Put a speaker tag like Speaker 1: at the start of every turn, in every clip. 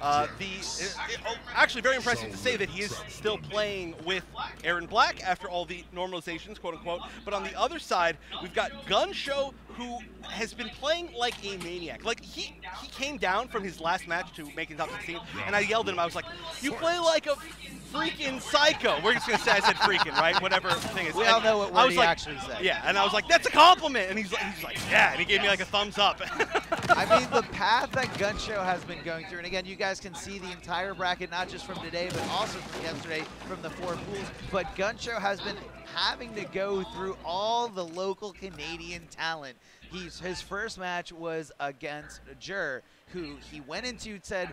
Speaker 1: Actually, very impressive to say that he is still playing with Aaron Black after all the normalizations, quote unquote. But on the other side, we've got Gunshow, who has been playing like a maniac. Like he came down from his last match to making top 16, and I yelled at him. I was like, "You play like a freaking psycho." We're just gonna say I said freaking, right? Whatever thing is.
Speaker 2: We all know what word he actually said.
Speaker 1: Yeah, and I was like, "That's a compliment," and he's like, "Yeah," and he gave me like a thumbs up.
Speaker 2: I mean, the path that Gunshow has been going through, and again, you guys can see the entire bracket, not just from today, but also from yesterday from the 4 pools. But Gunshow has been having to go through all the local Canadian talent. His first match was against Jur, who he went into and said,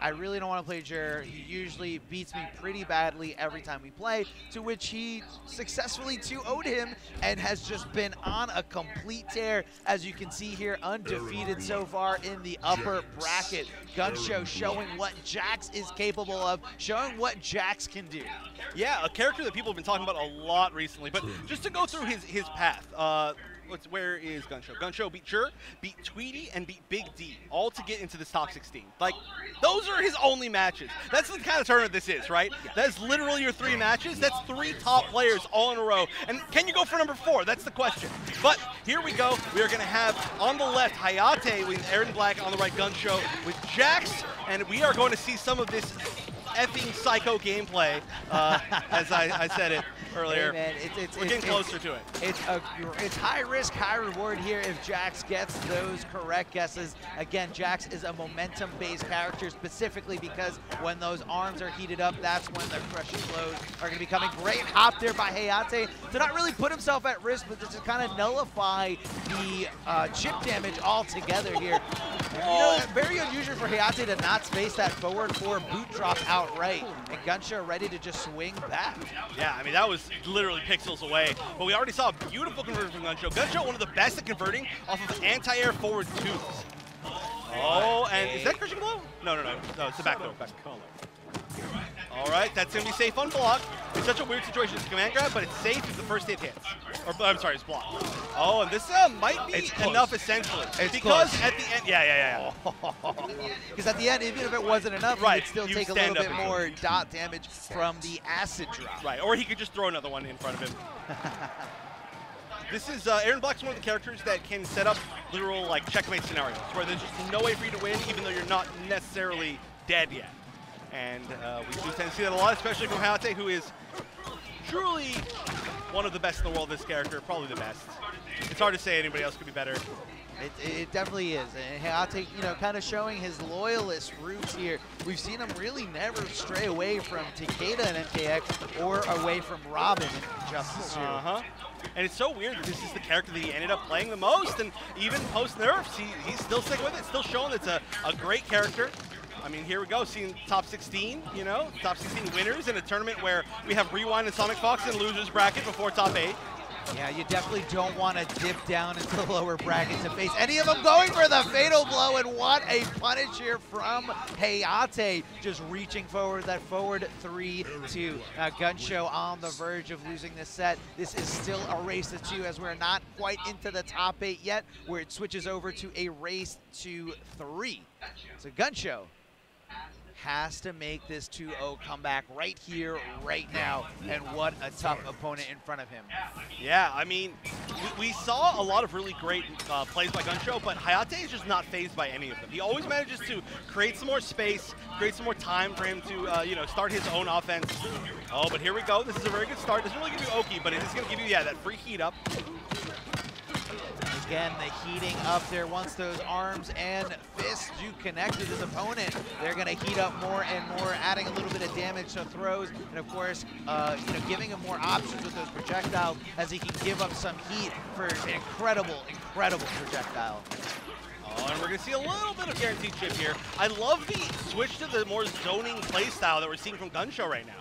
Speaker 2: I really don't want to play Jur. He usually beats me pretty badly every time we play, to which he successfully 2-0'd him and has just been on a complete tear. As you can see here, undefeated so far in the upper bracket. Gunshow showing what Jax is capable of, showing what Jax can do.
Speaker 1: Yeah, a character that people have been talking about a lot recently, but just to go through his path, where is Gunshow? Gunshow beat Jur, beat Tweety, and beat Big D, all to get into this top 16. Like, those are his only matches. That's the kind of tournament this is, right? That is literally your 3 matches. That's 3 top players all in a row. And can you go for number 4? That's the question. But here we go. We are going to have on the left Hayatei with Aaron Black, on the right Gunshow with Jax, and we are going to see some of this effing psycho gameplay, as I said it earlier.
Speaker 2: Hey man,
Speaker 1: we're getting closer to it.
Speaker 2: It's high risk, high reward here if Jax gets those correct guesses. Again, Jax is a momentum-based character, specifically because when those arms are heated up, that's when the crushing blows are going to be coming. Great hop there by Hayatei to not really put himself at risk, but just to kind of nullify the chip damage altogether here. You know, very unusual for Hayatei to not space that forward 4 boot drop outright, and Gunshow ready to just swing back.
Speaker 1: Yeah, I mean, that was literally pixels away, but we already saw a beautiful conversion from Gunshow. Gunshow, one of the best at converting off of anti-air forward 2s. Oh, and is that crushing blow? No, it's the back throw. All right, that's going to be safe on block. It's such a weird situation. It's a command grab, but it's safe if the first hit hits. Or, I'm sorry, it's blocked. Oh, and this might be enough, essentially. Because at the end, yeah.
Speaker 2: Because at the end, even if it wasn't enough,
Speaker 1: right,
Speaker 2: he would still take a little bit more dot damage from the acid drop.
Speaker 1: Right, or he could just throw another one in front of him. This is, Aaron Black's one of the characters that can set up literal, like, checkmate scenarios, where there's just no way for you to win, even though you're not necessarily dead yet. And we do tend to see that a lot, especially from Hayatei, who is truly one of the best in the world, this character, probably the best. It's hard to say anybody else could be better.
Speaker 2: It definitely is. And Hayatei, you know, kind of showing his loyalist roots here. We've seen him really never stray away from Takeda and MKX or away from Robin and Justice here.
Speaker 1: And it's so weird that this is the character that he ended up playing the most, and even post-nerfs, he's still sticking with it, still showing it's a great character. I mean, here we go, seeing top 16, you know, top 16 winners in a tournament where we have Rewind and Sonic Fox in losers bracket before top 8.
Speaker 2: Yeah, you definitely don't want to dip down into the lower bracket to face any of them going for the fatal blow, and what a punish here from Hayatei, just reaching forward, that forward 3-2. Gunshow on the verge of losing this set. This is still a race to 2 as we're not quite into the top 8 yet, where it switches over to a race to 3. So Gunshow has to make this 2-0 comeback right here, right now, and what a tough opponent in front of him.
Speaker 1: Yeah, I mean, we saw a lot of really great plays by Gunshow, but Hayatei is just not fazed by any of them. He always manages to create some more space, create some more time for him to, you know, start his own offense. Oh, but here we go. This is a very good start. Doesn't really give you Oki, but it is going to give you, yeah, that free heat up.
Speaker 2: Again, the heating up there. Once those arms and fists do connect with his opponent, they're going to heat up more and more, adding a little bit of damage to throws, and of course, you know, giving him more options with those projectiles as he can give up some heat for an incredible projectile.
Speaker 1: Oh, and we're going to see a little bit of guaranteed chip here. I love the switch to the more zoning playstyle that we're seeing from Gunshow right now.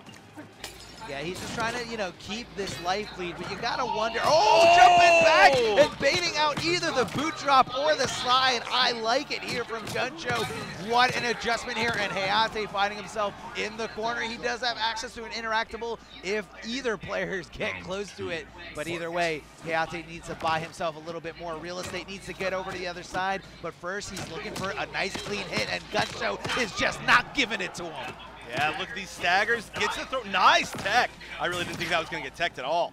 Speaker 2: Yeah, he's just trying to, you know, keep this life lead, but you gotta wonder. Oh, jumping back and baiting out either the boot drop or the slide. I like it here from gunshow. What an adjustment here, and hayatei finding himself in the corner. He does have access to an interactable if either players get close to it, but either way, hayatei needs to buy himself a little bit more real estate, needs to get over to the other side, but first he's looking for a nice clean hit, and gunshow is just not giving it to him.
Speaker 1: Yeah, look at these staggers. Gets the throw. Nice tech. I really didn't think that was going to get teched at all.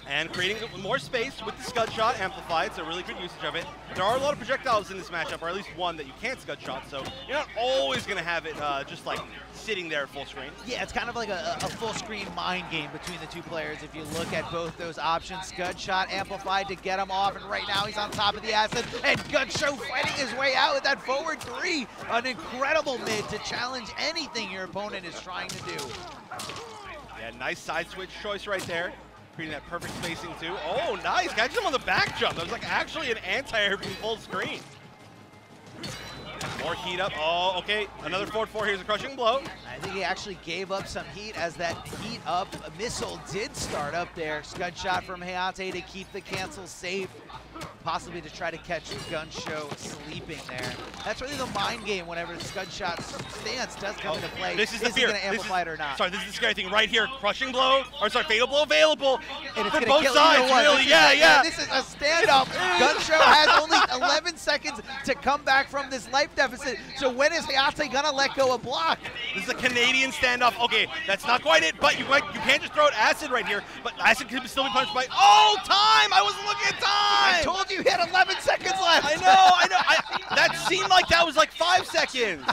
Speaker 1: And creating more space with the scud shot amplified. It's a really good usage of it. There are a lot of projectiles in this matchup, or at least one that you can't scud shot, so you're not always going to have it just like sitting there full screen. Yeah,
Speaker 2: it's kind of like a full screen mind game between the two players. If you look at both those options, scud shot amplified to get him off, and right now he's on top of the acid, and gunshow fighting his way out with that forward three. An incredible mid to challenge anything your opponent is trying to do.
Speaker 1: Yeah, nice side switch choice right there. Creating that perfect spacing too. Oh, nice. Catches him on the back jump. That was like actually an anti-air from full screen. More heat up. Oh, okay. Another forward four. Here's a crushing blow.
Speaker 2: I think he actually gave up some heat as that heat up missile did start up there. Scud shot from hayatei to keep the cancel safe. Possibly to try to catch gunshow sleeping there. That's really the mind game whenever the scud shot stance does come into play.
Speaker 1: This is the fear.
Speaker 2: Is he going to amplify it or not?
Speaker 1: Sorry, this is the scary thing right here. Crushing blow, or sorry, fatal blow available
Speaker 2: and
Speaker 1: for both sides, really. Yeah.
Speaker 2: This is a standoff. Gunshow has only 11 seconds to come back from this life deficit. So when is hayatei going to let go of block?
Speaker 1: This is a Canadian standoff. Okay, that's not quite it, but you can't just throw out acid right here. But acid can still be punished by, oh, time! I wasn't looking at time!
Speaker 2: I told you he had 11 seconds left.
Speaker 1: I know. That seemed like that was like 5 seconds.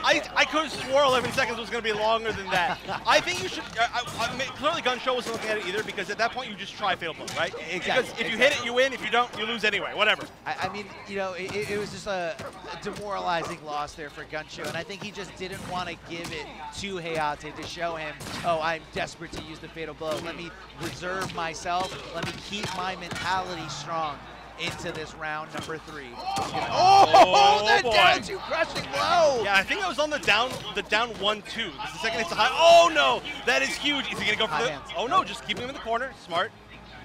Speaker 1: I could have swore 11 seconds was going to be longer than that. I think you should, clearly gunshow wasn't looking at it either, because at that point you just try fatal blow, right?
Speaker 2: Exactly.
Speaker 1: Because if you hit it, you win. If you don't, you lose anyway, whatever.
Speaker 2: I mean, you know, it was just a demoralizing loss there for gunshow, and I think he just didn't want to give it to hayatei to show him, oh, I'm desperate to use the fatal blow. Let me reserve myself. Let me keep my mentality strong into this round number 3. Oh, that down 2 crushing blow.
Speaker 1: Yeah, I think I was on the down 1-2. This is the second hits a high. Oh no, that is huge. Is he gonna go for the? Oh no, just keep him in the corner. Smart.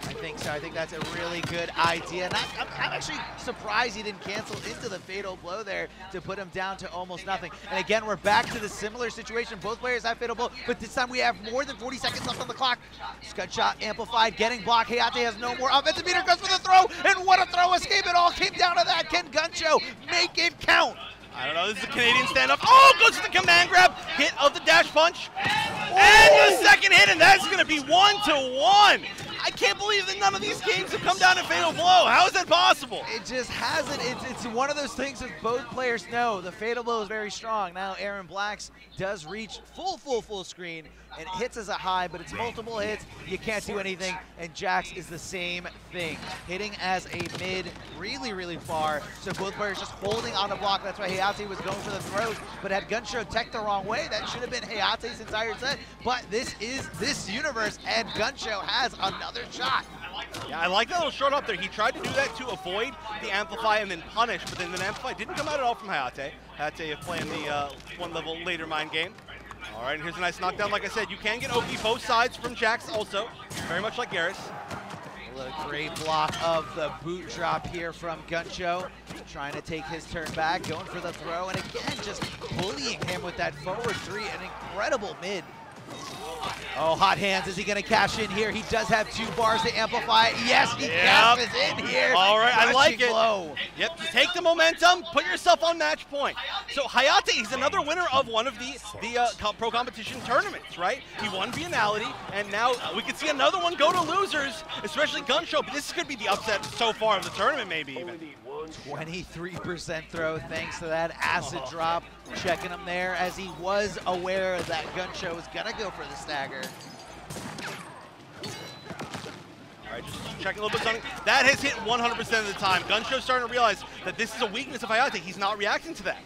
Speaker 2: I think so. I think that's a really good idea. And I'm actually surprised he didn't cancel into the fatal blow there to put him down to almost nothing. And again, we're back to the similar situation. Both players have fatal blow, but this time we have more than 40 seconds left on the clock. Scud shot amplified, getting blocked. hayatei has no more offensive meter, goes for the throw, and what a throw escape. It all came down to that. Can gunshow make it count?
Speaker 1: I don't know, this is a Canadian standoff. Oh, goes to the command grab, hit of the dash punch. And the second hit, and that's gonna be 1-1. I can't believe that none of these games have come down to fatal blow. How is that possible?
Speaker 2: It just hasn't. It's one of those things that both players know. The fatal blow is very strong. Now Aaron Blacks does reach full screen and hits as a high, but it's multiple hits. You can't do anything. And Jax is the same thing. Hitting as a mid really far. So both players just holding on the block. That's why hayatei was going for the throws. But had gunshow tech the wrong way, that should have been hayatei's entire set. But this is this universe, and gunshow has another shot.
Speaker 1: Yeah, I like that little short up there. He tried to do that to avoid the amplify and then punish, but then the amplify didn't come out at all from hayatei. hayatei playing the one level later mind game. All right, and here's a nice knockdown. Like I said, you can get OP both sides from Jax also, very much like Garrus.
Speaker 2: A great block of the boot drop here from gunshow. Trying to take his turn back, going for the throw, and again, just bullying him with that forward 3. An incredible mid. Oh, hot hands. Is he going to cash in here? He does have 2 bars to amplify. Yes, he cashes in here.
Speaker 1: All right, I like it.
Speaker 2: Blow.
Speaker 1: Yep, take the momentum, put yourself on match point. So hayatei is another winner of one of the pro competition tournaments, right? He won Biennality, and now we could see another one go to losers, especially gunshow. But this could be the upset so far of the tournament, maybe even.
Speaker 2: 23% throw thanks to that acid drop. Checking him there as he was aware that gunshow was going to go for the stagger.
Speaker 1: All right, just checking a little bit something. That has hit 100% of the time. Gunshow's starting to realize that this is a weakness of hayatei. He's not reacting to that.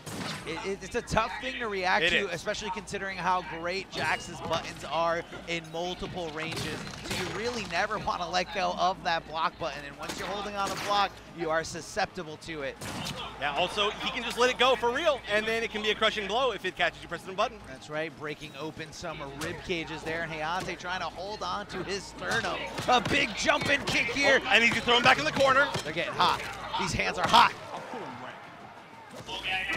Speaker 2: It's a tough thing to react to,
Speaker 1: is.
Speaker 2: especially considering how great Jax's buttons are in multiple ranges. So you really never want to let go of that block button, and once you're holding on a block, you are susceptible to it.
Speaker 1: Yeah, also, he can just let it go for real, and then it can be a crushing blow if it catches you pressing the button.
Speaker 2: That's right, breaking open some rib cages there, and hayatei trying to hold on to his sternum. A big jumping kick here.
Speaker 1: Oh, and he's thrown back in the corner.
Speaker 2: They're getting hot. These hands are hot.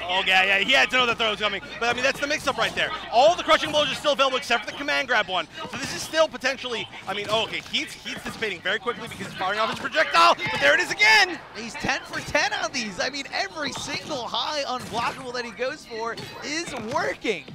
Speaker 1: Oh, yeah, he had to know the throw was coming. But, I mean, that's the mix-up right there. All the crushing blows are still available except for the command grab one. So this is still potentially, I mean, oh, okay, he's dissipating very quickly because he's firing off his projectile, but there it is again!
Speaker 2: He's 10 for 10 on these. I mean, every single high unblockable that he goes for is working.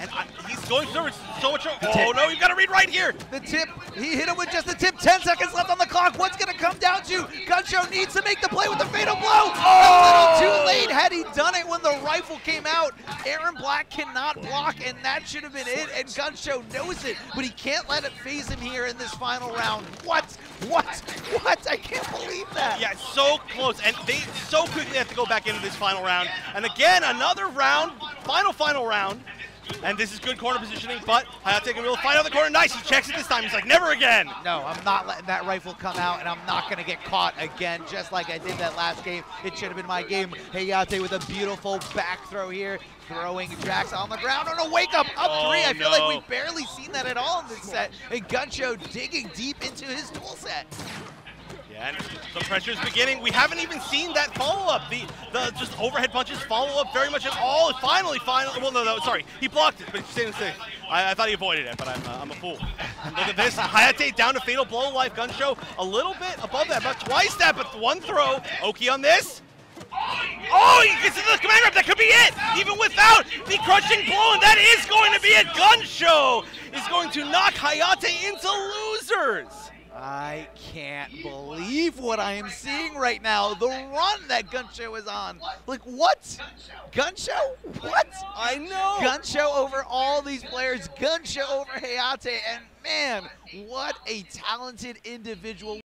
Speaker 1: And he's going through it so much. Oh, no, you've got to read right here.
Speaker 2: The tip, he hit him with just the tip. 10 seconds left on the clock. What's going to come down to? gunshow needs to make the play with the fatal blow.
Speaker 1: Oh!
Speaker 2: A little too late. Had he done it when the rifle came out, Aaron Black cannot block, and that should have been it. And gunshow knows it, but he can't let it phase him here in this final round. What? I can't believe that.
Speaker 1: Yeah, so close. And they so quickly have to go back into this final round. And again, another round, final round. And this is good corner positioning, but hayatei can really find out the corner. Nice, he checks it this time. He's like, never again.
Speaker 2: No, I'm not letting that rifle come out, and I'm not going to get caught again, just like I did that last game. It should have been my game. hayatei with a beautiful back throw here, throwing Jax on the ground on a wake-up, up 3. I feel like we've barely seen that at all in this set. And gunshow digging deep into his tool set.
Speaker 1: Yeah, and the pressure's beginning. We haven't even seen that follow-up. The just overhead punches follow up very much at all. Finally, well, no, sorry. He blocked it, but he's staying safe. I thought he avoided it, but I'm a fool. And look at this. hayatei down to fatal blow life. gunshow a little bit above that, about twice that, but one throw. Oki on this. Oh, he gets into the command grab. That could be it. Even without the crushing blow, and that is going to be it. gunshow is going to knock hayatei into losers.
Speaker 2: I can't believe what I am seeing right now. The run that gunshow is on. Like, what? gunshow? What?
Speaker 1: I know.
Speaker 2: gunshow over all these players. gunshow over hayatei. And man, what a talented individual.